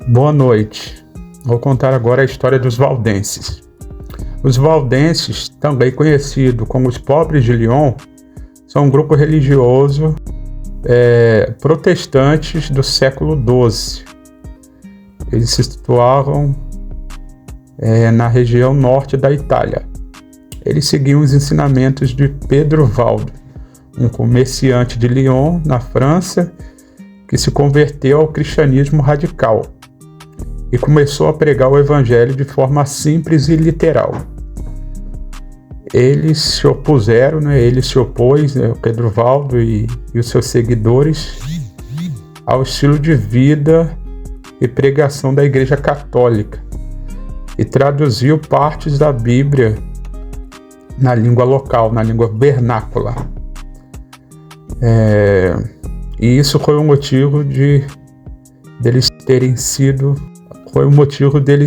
Boa noite. Vou contar agora a história dos valdenses. Os valdenses, também conhecidos como os pobres de Lyon, são um grupo religioso protestantes do século XII. Eles se situavam na região norte da Itália. Eles seguiam os ensinamentos de Pedro Valdo, um comerciante de Lyon, na França, que se converteu ao cristianismo radical e começou a pregar o evangelho de forma simples e literal. Eles se opuseram, ele se opôs, Pedro Valdo e os seus seguidores, ao estilo de vida e pregação da Igreja Católica e traduziu partes da Bíblia na língua local, na língua vernácula. E isso foi o motivo deles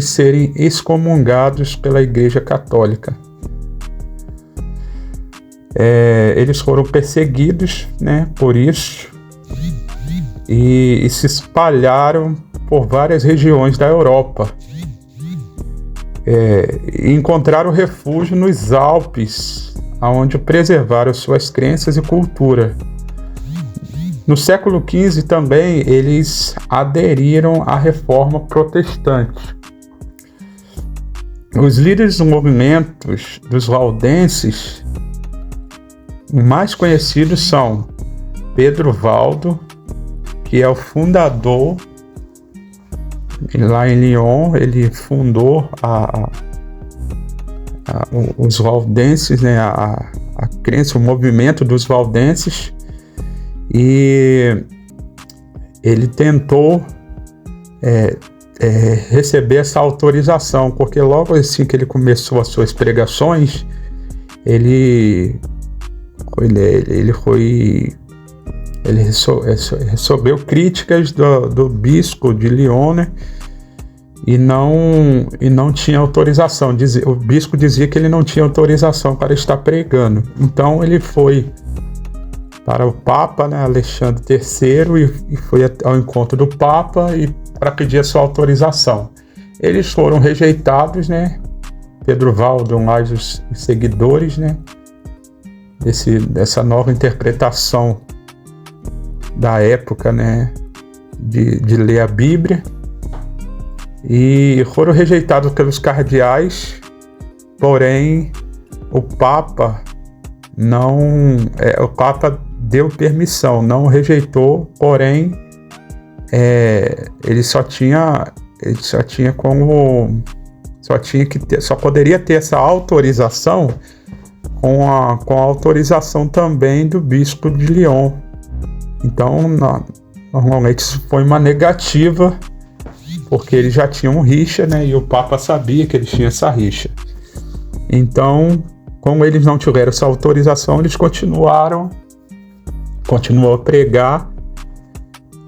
serem excomungados pela Igreja Católica. Eles foram perseguidos, por isso, e se espalharam por várias regiões da Europa. E encontraram refúgio nos Alpes, onde preservaram suas crenças e cultura. No século XV também eles aderiram à reforma protestante. Os líderes dos movimentos dos valdenses mais conhecidos são Pedro Valdo, que é o fundador. Lá em Lyon, ele fundou os valdenses, a crença, o movimento dos valdenses, e ele tentou receber essa autorização, porque logo assim que ele começou as suas pregações, ele recebeu críticas do bispo de Lyon, e não tinha autorização. O bispo dizia que ele não tinha autorização para estar pregando. Então ele foi para o Papa, Alexandre III, e foi ao encontro do Papa e para pedir a sua autorização. Eles foram rejeitados, Pedro Valdo, mais os seguidores, dessa nova interpretação da época, de ler a Bíblia, e foram rejeitados pelos cardeais. Porém o Papa deu permissão, não rejeitou, porém só poderia ter essa autorização com a autorização também do bispo de Lyon. Então, normalmente isso foi uma negativa, porque eles já tinham rixa, e o Papa sabia que eles tinham essa rixa. Então, como eles não tiveram essa autorização, eles continuou a pregar,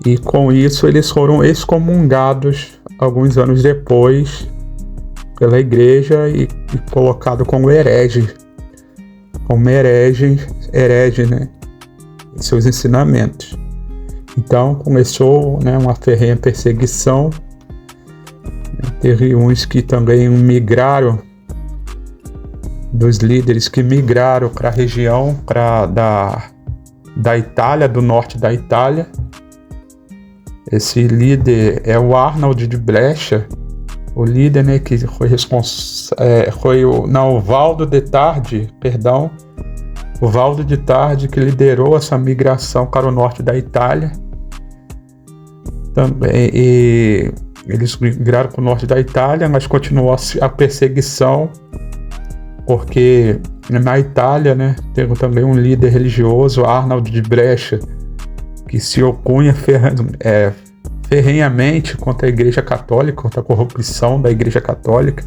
e com isso eles foram excomungados alguns anos depois pela igreja e colocado como herege, em seus ensinamentos. Então começou uma ferrenha perseguição. Teve uns que também migraram, dos líderes que migraram para a região da Itália, do norte da Itália. Esse líder é o Arnold de Brescia, o líder, que foi responsável, o Valdo de Tardi, o Valdo de Tardi, que liderou essa migração para o norte da Itália. Também, e eles migraram para o norte da Itália, mas continuou a perseguição, porque na Itália, teve também um líder religioso, Arnold de Brescia, que se opunha ferrenhamente contra a Igreja Católica, contra a corrupção da Igreja Católica,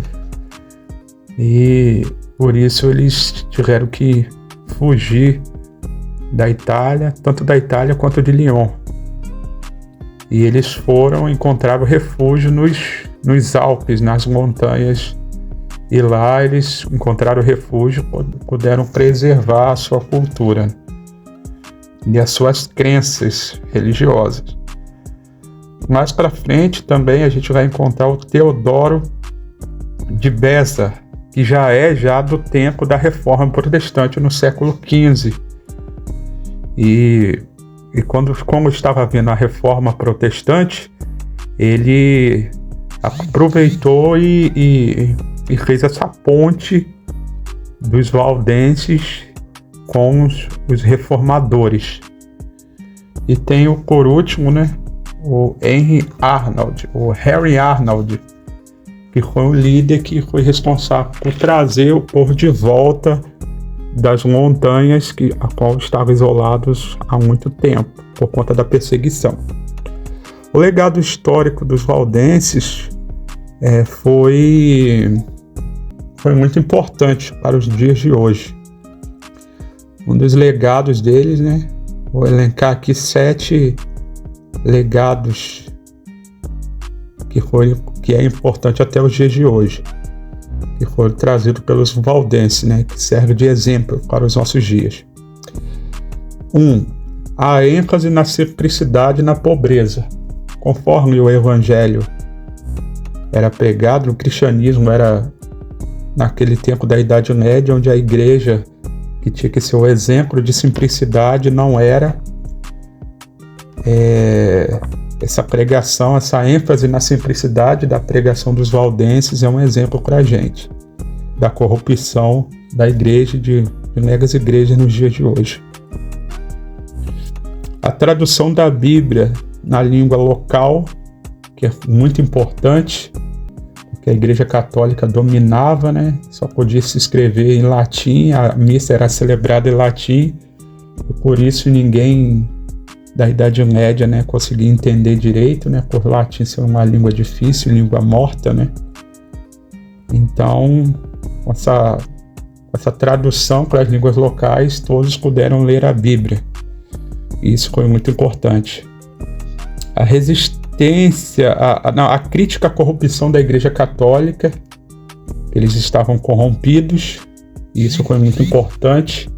e por isso eles tiveram que fugir da Itália, tanto da Itália quanto de Lyon. E eles encontraram refúgio nos Alpes, nas montanhas, e lá eles encontraram refúgio, puderam preservar a sua cultura e as suas crenças religiosas. Mais para frente também a gente vai encontrar o Teodoro de Beza, que já é do tempo da Reforma Protestante no século XV. E como estava havendo a Reforma Protestante, ele aproveitou e fez essa ponte dos valdenses com os reformadores. E tem por último, né, o Harry Arnold, que foi um líder que foi responsável por trazer o povo de volta das montanhas a qual estavam isolados há muito tempo, por conta da perseguição. O legado histórico dos valdenses foi muito importante para os dias de hoje. Um dos legados deles, né, vou elencar aqui 7 legados que é importante até os dias de hoje, que foram trazidos pelos valdenses, né, que serve de exemplo para os nossos dias. 1. A ênfase na simplicidade e na pobreza. Conforme o evangelho era pregado, o cristianismo era naquele tempo da Idade Média, onde a igreja, que tinha que ser o exemplo de simplicidade, não era. Essa pregação, essa ênfase na simplicidade da pregação dos valdenses é um exemplo para a gente da corrupção da igreja, de megas igrejas nos dias de hoje. A tradução da Bíblia na língua local, que é muito importante, porque a igreja católica dominava, né? Só podia se escrever em latim, a missa era celebrada em latim, e por isso ninguém da Idade Média, né, conseguia entender direito, né, por latim ser uma língua difícil, língua morta, né? Então, com essa tradução para as línguas locais, todos puderam ler a Bíblia. E isso foi muito importante. A resistência, a crítica à corrupção da Igreja Católica, eles estavam corrompidos, e isso foi muito importante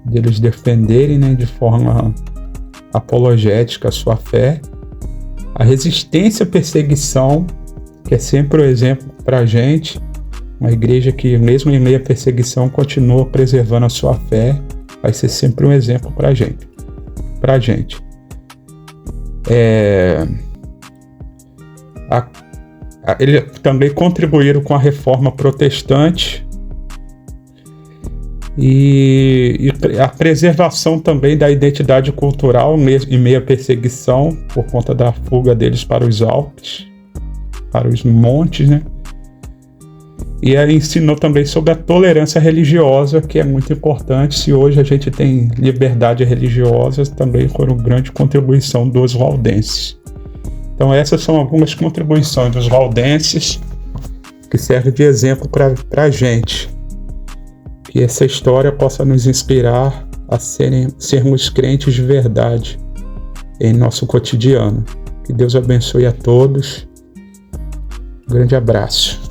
de eles defenderem, né, de forma apologética a sua fé. A resistência à perseguição, que é sempre um exemplo para a gente, uma igreja que mesmo em meio à perseguição continua preservando a sua fé, vai ser sempre um exemplo para a gente. Eles também contribuíram com a Reforma Protestante e a preservação também da identidade cultural em meio à perseguição, por conta da fuga deles para os Alpes, para os montes, né? E ensinou também sobre a tolerância religiosa, que é muito importante. Se hoje a gente tem liberdade religiosa, também foi uma grande contribuição dos valdenses. Então essas são algumas contribuições dos valdenses que servem de exemplo para a gente. Que essa história possa nos inspirar a sermos crentes de verdade em nosso cotidiano. Que Deus abençoe a todos. Um grande abraço.